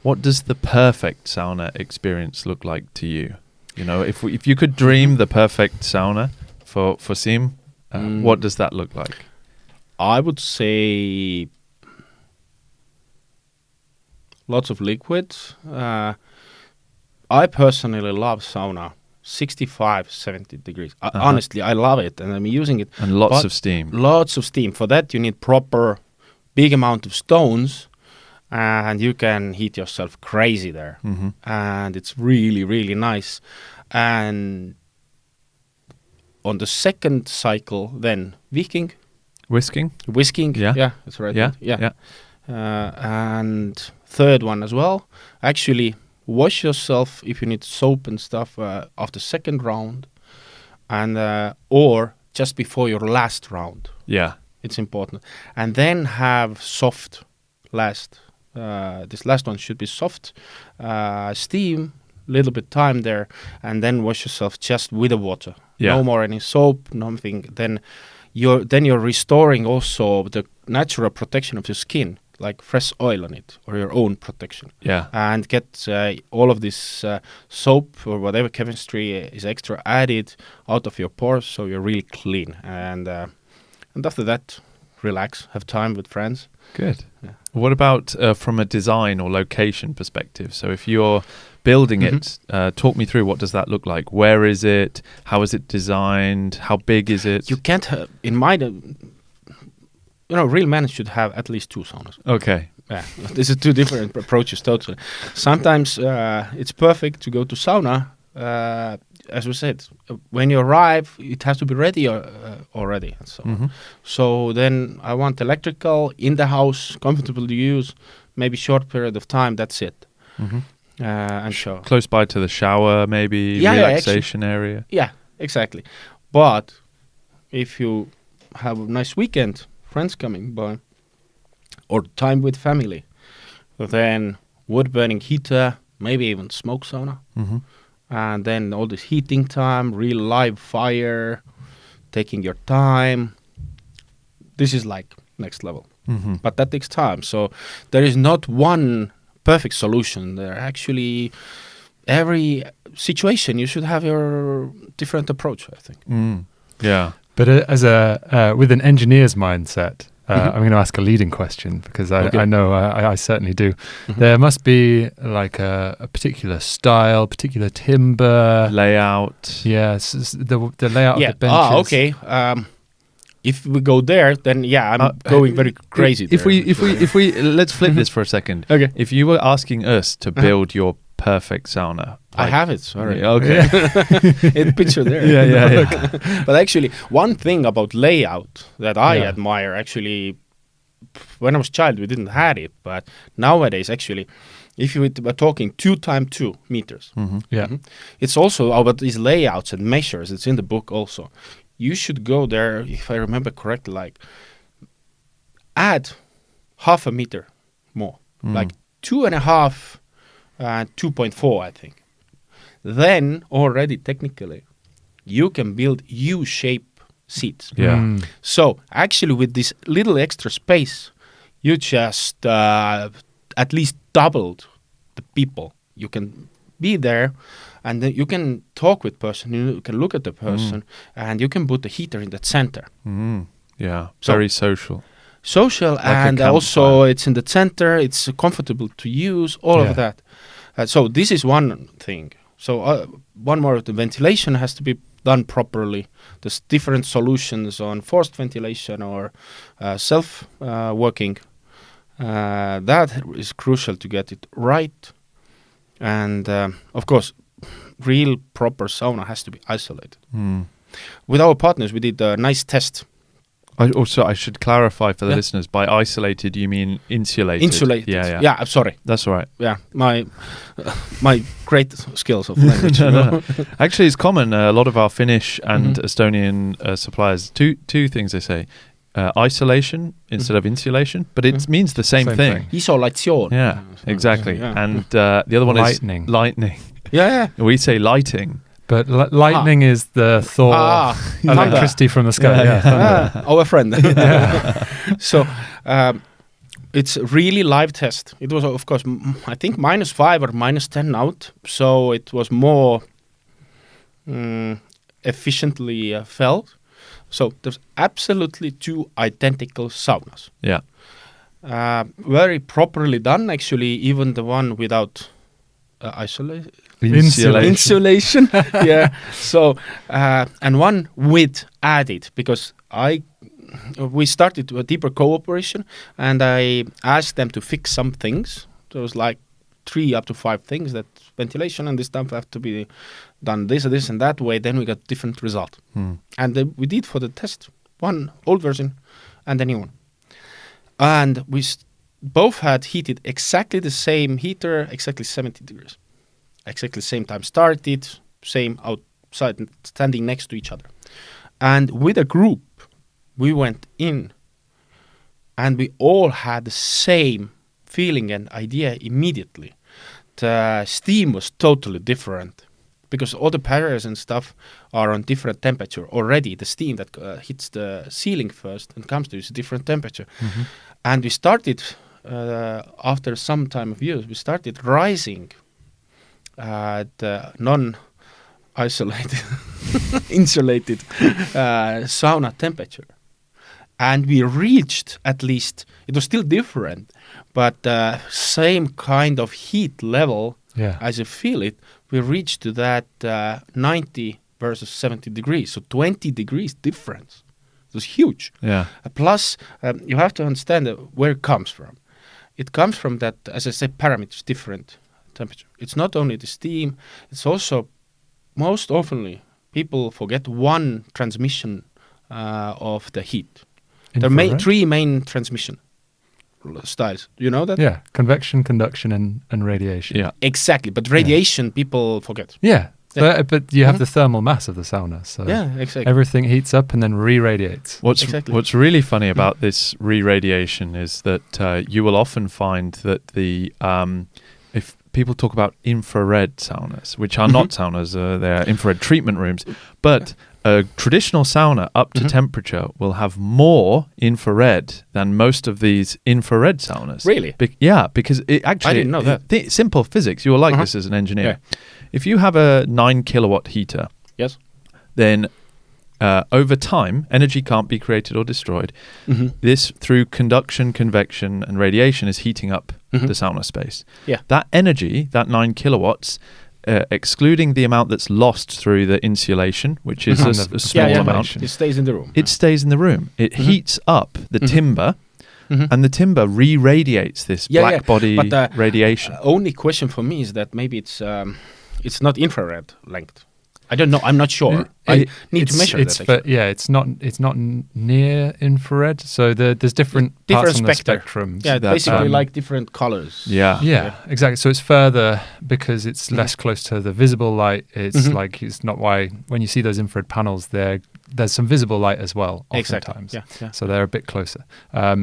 what does the perfect sauna experience look like to you? If you could dream the perfect sauna for Sim, what does that look like? I would say lots of liquids. I personally love sauna 65, 70 degrees. Honestly, I love it, and I'm using it. And lots But of steam. Lots of steam. For that, you need proper big amount of stones, and you can heat yourself crazy there. And it's really, really nice. And on the second cycle, then whisking. Yeah. That's right. Yeah. And third one as well. Actually, wash yourself if you need soap and stuff after second round, and or just before your last round. Yeah. It's important. And then have soft last. This last one should be soft. Steam, little bit time there, and then wash yourself just with the water. Yeah. No more any soap, nothing. Then you're restoring also the natural protection of your skin, like fresh oil on it, or your own protection. Yeah. And get all of this soap or whatever chemistry is extra added out of your pores, so you're really clean. And after that, relax, have time with friends. Good. Yeah. What about from a design or location perspective? So if you're building it, talk me through, what does that look like? Where is it? How is it designed? How big is it? You can't have, in my, real men should have at least 2 saunas. Okay. Yeah, this is 2 different approaches totally. Sometimes it's perfect to go to sauna. As we said, when you arrive, it has to be ready already. And so on. So then I want electrical in the house, comfortable to use, maybe short period of time. That's it. And shower. Close by to the shower, maybe relaxation area. Yeah, exactly. But if you have a nice weekend, friends coming by, or time with family, then wood-burning heater, maybe even smoke sauna. And then all this heating time, real live fire, taking your time. This is like next level. But that takes time. So there is not one perfect solution. There actually, every situation, you should have your different approach, I think. Yeah. But as with an engineer's mindset, I'm going to ask a leading question, because I know I certainly do. There must be like a particular style, particular timber layout. Yes, the layout of the benches. Okay. If we go there, then I'm going very crazy. If we let's flip this for a second. Okay. If you were asking us to build your perfect sauna, I have it. Sorry. Okay. It's picture there. Yeah. But actually, one thing about layout that I admire, actually, when I was a child, we didn't have it, but nowadays, actually, if you were talking 2 times 2 meters, it's also about these layouts and measures. It's in the book also. You should go there, if I remember correctly, like add half a meter more, like 2.5, 2.4, I think. Then already technically, you can build U-shape seats. Yeah. So actually, with this little extra space, you just at least doubled the people. You can be there, and then you can talk with person. You can look at the person, and you can put the heater in the center. Yeah. So- Very social. social, a and also campfire. it's in the center. It's comfortable to use. All Yeah. of that. So this is one thing. So one more, the ventilation has to be done properly. There's different solutions on forced ventilation or self-working. That is crucial to get it right. And of course, real proper sauna has to be isolated. With our partners, we did a nice test. I should clarify for the Yeah. listeners, by isolated you mean insulated. Insulated. Yeah. Yeah, I'm sorry. That's all right. Yeah, my great skills of language. No, you know? no. Actually, it's common. A lot of our Finnish and Mhm. Estonian suppliers, two things they say. Isolation instead of insulation, but it Mhm. means the same Same thing. thing. Isolation. Yeah, exactly. Yeah. And the other one Lightning. is lightning. Yeah. We say lighting. But lightning is the Thor electricity from the sky. Yeah, thunder. Our friend. So it's really live test. It was, of course, I think -5 or -10 out. So it was more efficiently felt. So there's absolutely 2 identical saunas. Yeah. Very properly done, actually, even the one without isolation. Insulation. Yeah. So and one with added, because we started a deeper cooperation, and I asked them to fix some things. There was like 3 up to 5 things, that ventilation and this stuff have to be done this and that way. Then we got different result. And we did for the test one old version and the new one. And we both had heated exactly the same heater, exactly 70 degrees. Exactly same time started, same outside, standing next to each other. And with a group, we went in and we all had the same feeling and idea immediately. The steam was totally different because all the barriers and stuff are on different temperature already. The steam that hits the ceiling first and comes to is a different temperature. And we started, after some time of use, we started rising the non-isolated, insulated sauna temperature. And we reached, at least, it was still different, but same kind of heat level as you feel it. We reached to that 90 versus 70 degrees, so 20 degrees difference. It was huge. Yeah. Plus, you have to understand where it comes from. It comes from that, as I said, parameters, different temperature. It's not only the steam, it's also, most oftenly, people forget one transmission of the heat. There are 3 main transmission styles. You know that? Yeah, convection, conduction, and radiation. Yeah. Exactly, but radiation people forget. Yeah, Yeah. but you have the thermal mass of the sauna, so Yeah, exactly. everything heats up and then re-radiates. What's really funny about this re-radiation is that you will often find that if people talk about infrared saunas, which are not saunas, they're infrared treatment rooms, but a traditional sauna up to temperature will have more infrared than most of these infrared saunas. Really? Because it actually... I didn't know that. Simple physics. You will like this as an engineer. Yeah. If you have a 9 kilowatt heater, Yes. then over time, energy can't be created or destroyed. This, through conduction, convection, and radiation, is heating up the sauna space. Yeah. That energy, that 9 kilowatts, excluding the amount that's lost through the insulation, which is a small amount, It stays in the room. it stays in the room. It heats up the timber, and the timber re-radiates this black body but, radiation. Only question for me is that maybe it's not infrared length. I don't know. I'm not sure. I need to measure that. It's not near infrared. So there's different parts on the spectrum. Yeah, that, basically like different colors. Yeah, exactly. So it's further because it's less close to the visible light. It's like it's not why when you see those infrared panels, there's some visible light as well. Oftentimes, Yeah. So they're a bit closer.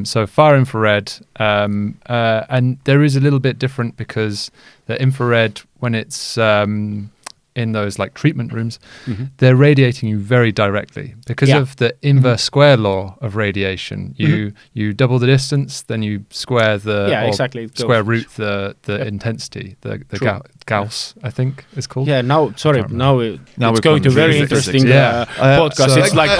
So far infrared, and there is a little bit different because the infrared when it's in those like treatment rooms, Mhm. they're radiating you very directly because Yeah. of the inverse square law of radiation. You double the distance, then you square the Yeah, or exactly. It square goes- root the Yep. intensity. The True. Gauss, I think, is called. Yeah, now, sorry, can't now, Now it's we're going to going very physics. interesting Yeah. podcast. So- It's like,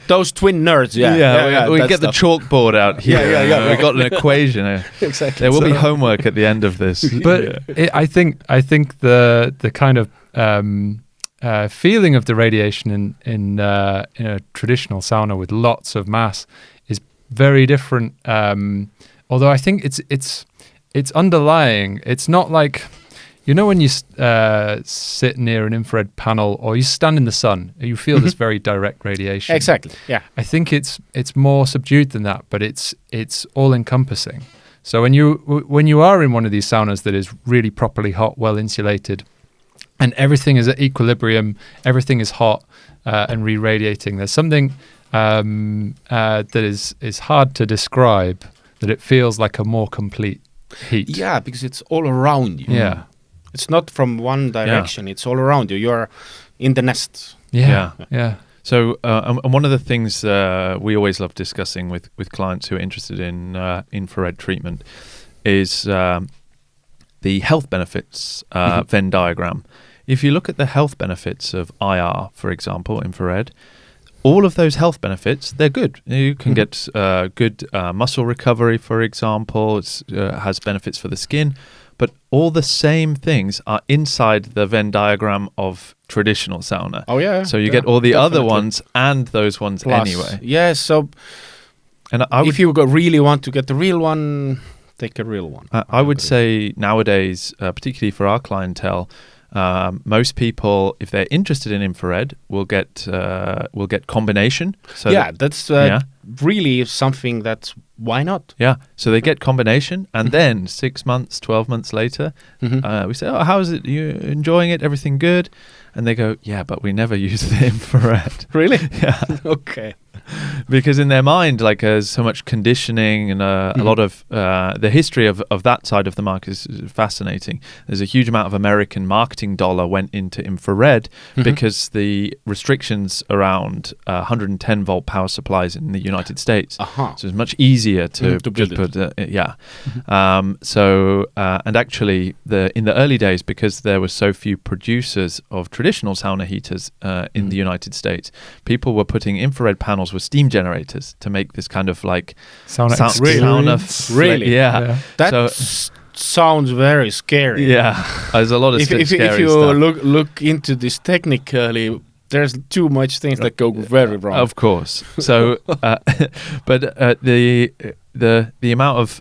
those twin nerds. Yeah, we that get the stuff. chalkboard out here. Yeah. We got an equation. Exactly. There will be So- homework at the end of this. But I think the kind of feeling of the radiation in a traditional sauna with lots of mass is very different. Although I think it's underlying. It's not like, when you sit near an infrared panel or you stand in the sun, you feel this very direct radiation. Exactly. Yeah. I think it's more subdued than that, but it's all encompassing. So when you are in one of these saunas that is really properly hot, well insulated, and everything is at equilibrium, everything is hot and re-radiating, there's something that is hard to describe, that it feels like a more complete heat. Yeah, because it's all around you. Yeah. It's not from one direction. It's all around you. You're in the nest. Yeah. Yeah. So, and one of the things we always love discussing with clients who are interested in infrared treatment is the health benefits Venn diagram. If you look at the health benefits of IR, for example, infrared, all of those health benefits, they're good. You can get good muscle recovery, for example. It has benefits for the skin. But all the same things are inside the Venn diagram of traditional sauna. Oh, yeah. So you get all the other definitely. ones and those ones Plus, anyway. Yeah, so And I would, if you really want to get the real one, take a real one. I would say nowadays, particularly for our clientele, most people, if they're interested in infrared, will get combination. So yeah, that's really something that's, why not? yeah. So they get combination, and then 6 months, 12 months later, we say, "Oh, how is it? You enjoying it? Everything good?" And they go, "Yeah, but we never use the infrared." Really? Yeah. Okay. Because in their mind, like, there's so much conditioning and a lot of the history of that side of the market is fascinating. There's a huge amount of American marketing dollar went into infrared because the restrictions around 110 volt power supplies in the United States. Uh-huh. So it's much easier to build just put and actually in the early days, because there were so few producers of traditional sauna heaters in the United States, people were putting infrared panels with steam generators to make this kind of like Sauna sauna experience. Really? yeah. That So- sounds very scary. Yeah, there's a lot of If scary you stuff. look into this technically, there's too much things that go very wrong. Of course. So, but the amount of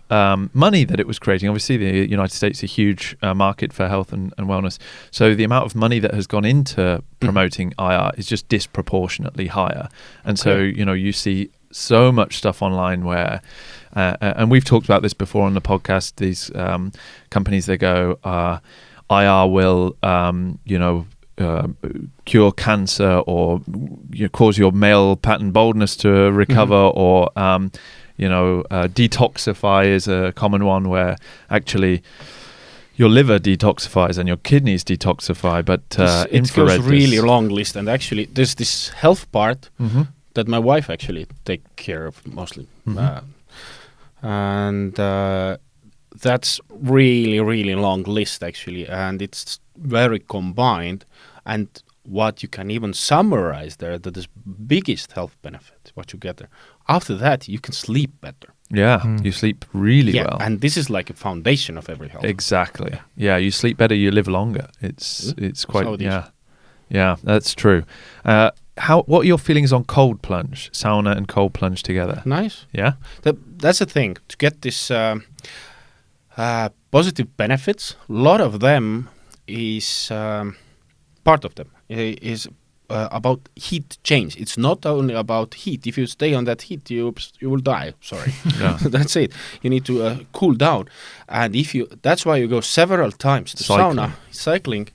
money that it was creating, obviously the United States is a huge market for health and wellness. So the amount of money that has gone into promoting IR is just disproportionately higher. And so, you see so much stuff online where, and we've talked about this before on the podcast, these companies, they go, IR will, cure cancer or cause your male pattern baldness to recover, or detoxify is a common one where actually your liver detoxifies and your kidneys detoxify, but it infrared goes really long list, and actually there's this health part that my wife actually take care of mostly, and that's really long list actually, and it's very combined. And what you can even summarize there, that is biggest health benefit, what you get there. After that, you can sleep better. Yeah, you sleep really well. And this is like a foundation of every health. Exactly. Yeah, you sleep better, you live longer. It's quite, So it is. yeah, that's true. What are your feelings on cold plunge, sauna and cold plunge together? Nice. Yeah. That's the thing, to get this positive benefits. A lot of them is part of them is about heat change. It's not only about heat. If you stay on that heat, you will die. Sorry, Yeah. that's it. You need to cool down, and that's why you go several times to sauna, cycling,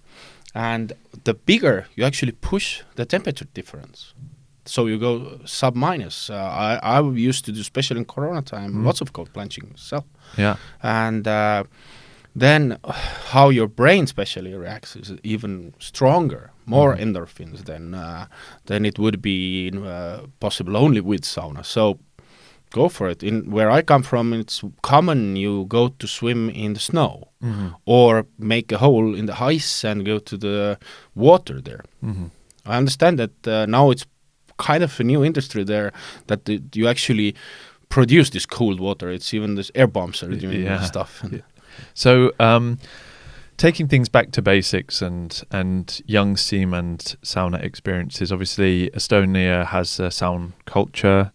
and the bigger you actually push the temperature difference. So you go sub minus. I used to do, especially in Corona time, lots of cold plunging myself. Yeah. And then how your brain especially reacts is even stronger, more endorphins than it would be possible only with sauna. So go for it. In where I come from, it's common you go to swim in the snow or make a hole in the ice and go to the water there. I understand that now it's kind of a new industry there that you actually produce this cold water. It's even this air bombs are doing this stuff. So taking things back to basics and young seam and sauna experiences, obviously Estonia has a sauna culture.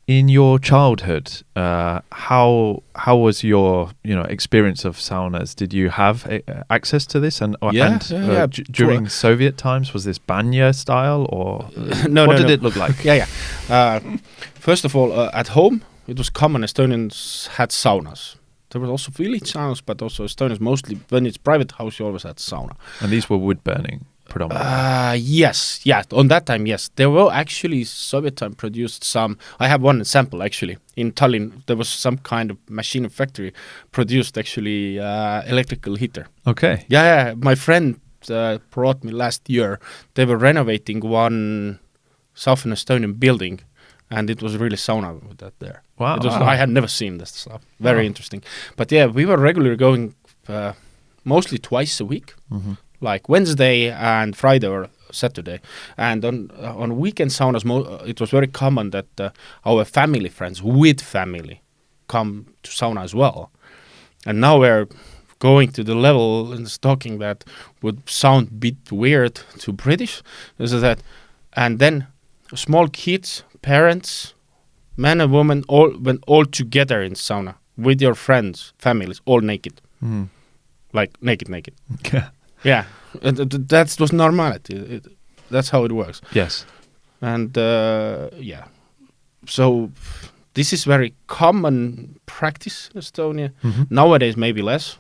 In your childhood, how was your experience of saunas? Did you have access to this? During Soviet times, was this banya style or what did it look like? First of all, at home it was common. Estonians had saunas. There were also village saunas, but also Estonians mostly, when it's private house, you always had sauna. And these were wood burning. Yes. On that time, yes. There were actually Soviet time produced some. I have one example actually. In Tallinn, there was some kind of machine factory produced actually electrical heater. Okay. Yeah. My friend brought me last year. They were renovating one Southern Estonian building, and it was really sauna with that there. Wow. I had never seen this stuff. Very interesting. But yeah, we were regularly going mostly twice a week. Like Wednesday and Friday or Saturday. And on weekend saunas, it was very common that our family friends with family come to sauna as well. And now we're going to the level and talking that would sound a bit weird to British. And then small kids, parents, men and women, all together in sauna with your friends, families, all naked. Like naked. Yeah, that was normality. That's how it works. Yes. And so this is very common practice in Estonia. Nowadays, maybe less,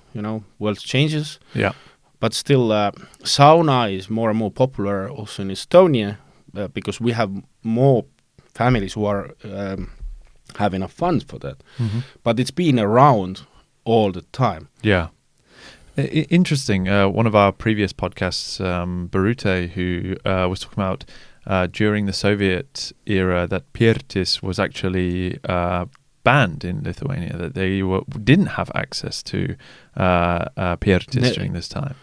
world changes. Yeah. But still, sauna is more and more popular also in Estonia because we have more families who are have enough funds for that. But it's been around all the time. Yeah. Interesting. One of our previous podcasts, Barute, who was talking about during the Soviet era that pirtis was actually banned in Lithuania, that they didn't have access to pirtis during this time.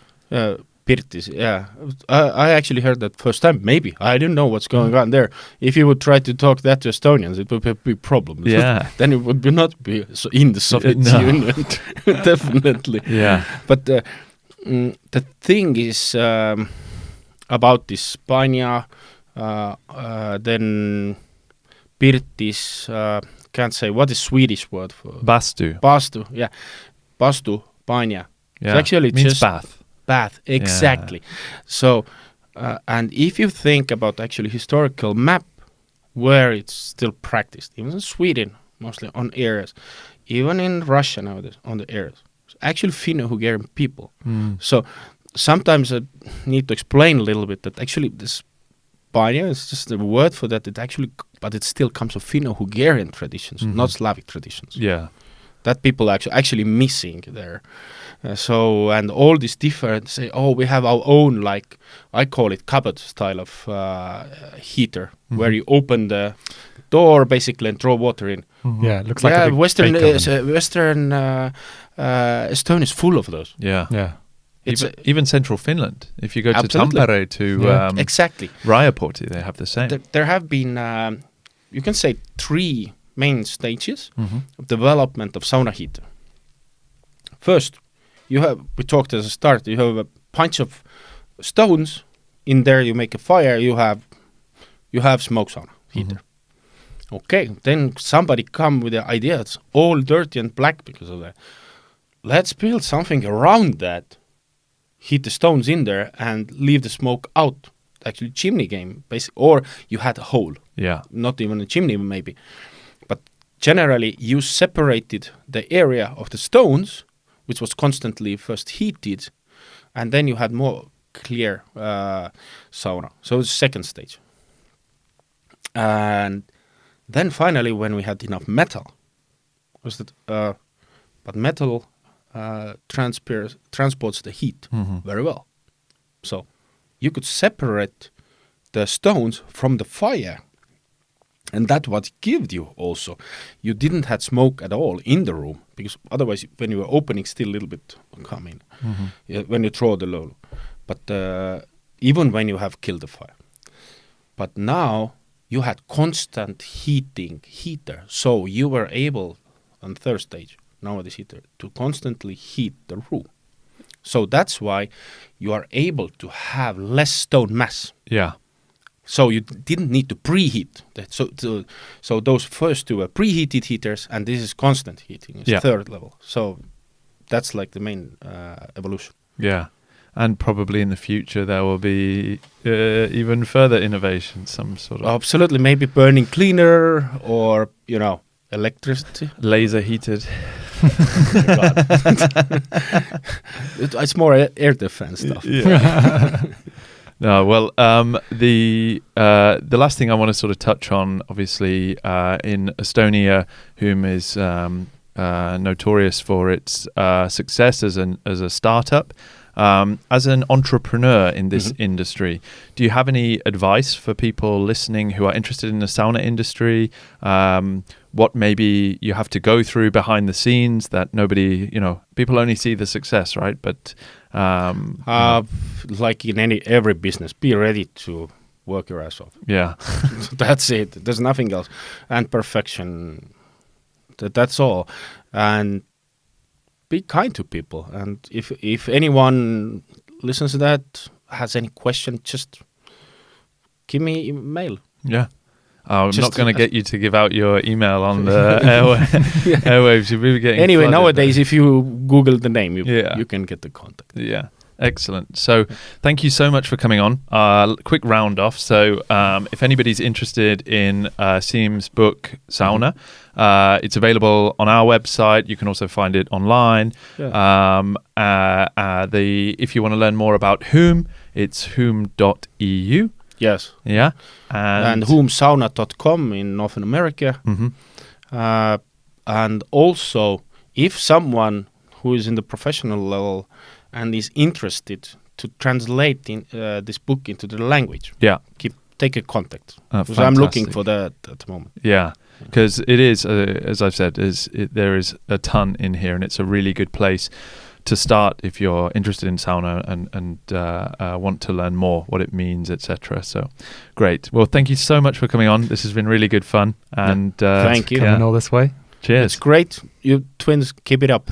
Pirtis, yeah. I actually heard that first time, maybe. I didn't know what's going on there. If you would try to talk that to Estonians, it would be a problem. Yeah. Then it would not be in the Soviet Union. Definitely. Yeah. But the thing is about this banya, then pirtis, can't say, what is Swedish word for? Bastu. Bastu, yeah. Bastu, banya. Yeah. It's actually means just bath, exactly. Yeah. So, and if you think about actually historical map where it's still practiced, even in Sweden, mostly on areas, even in Russia nowadays, on the areas, it's actually Finno-Hungarian people. So sometimes I need to explain a little bit that actually this banya is just a word for that. But it still comes from Finno-Hungarian traditions, not Slavic traditions. Yeah. That people are actually missing there. And all these different say, we have our own, like I call it cupboard style of heater, where you open the door basically and throw water in. Yeah, it looks like a big Western bake oven. Estonia is full of those. Yeah. Even central Finland. If you go to Tampere to exactly Rajaporti, they have the same. There have been, you can say, 3 main stages of development of sauna heater. First, we talked at the start, you have a bunch of stones, in there you make a fire, you have smoke sauna heater. Okay, then somebody come with the idea, it's all dirty and black because of that. Let's build something around that, heat the stones in there and leave the smoke out. Actually, chimney game, basically, or you had a hole. Yeah. Not even a chimney maybe. But generally, you separated the area of the stones, which was constantly first heated, and then you had more clear sauna. So it's second stage. And then finally, when we had enough metal, was that but metal transports the heat very well. So you could separate the stones from the fire, and that's what gave you also. You didn't have smoke at all in the room, because otherwise when you were opening, still a little bit come in when you throw the low. But even when you have killed the fire. But now you had constant heater, so you were able on third stage, now this heater, to constantly heat the room. So that's why you are able to have less stone mass. Yeah. So you didn't need to preheat. So those first two are preheated heaters, and this is constant heating. It's third level. So that's like the main evolution. Yeah. And probably in the future there will be even further innovation, some sort of... Absolutely. Maybe burning cleaner or, electricity. Laser heated. It's more air defense stuff. Yeah. No, well, the last thing I want to sort of touch on, obviously, in Estonia, Huum is notorious for its success as a startup. As an entrepreneur in this industry, do you have any advice for people listening who are interested in the sauna industry? What maybe you have to go through behind the scenes that nobody, people only see the success, right? But like in every business, be ready to work your ass off. Yeah. That's it. There's nothing else. And perfection. That's all. And be kind to people. And if anyone listens to that, has any question, just give me email. Yeah. I'm not going to get you to give out your email on the airwaves. You'll be getting anyway, flooded nowadays, there. if you Google the name, you can get the contact. Yeah. Excellent. So thank you so much for coming on. Quick round off. So if anybody's interested in Siim's book, Sauna, it's available on our website. You can also find it online. Yeah. If you want to learn more about Huum, it's huum.eu. Yes. Yeah. And huumsauna.com in North America. And also, if someone who is in the professional level and is interested to translate this book into the language, take a contact. Because I'm looking for that at the moment. Yeah, because it is, as I've said, there is a ton in here, and it's a really good place to start if you're interested in sauna and want to learn more, what it means, etc. So, great. Well, thank you so much for coming on. This has been really good fun. And thank you. Coming all this way. Cheers. It's great. You twins, keep it up.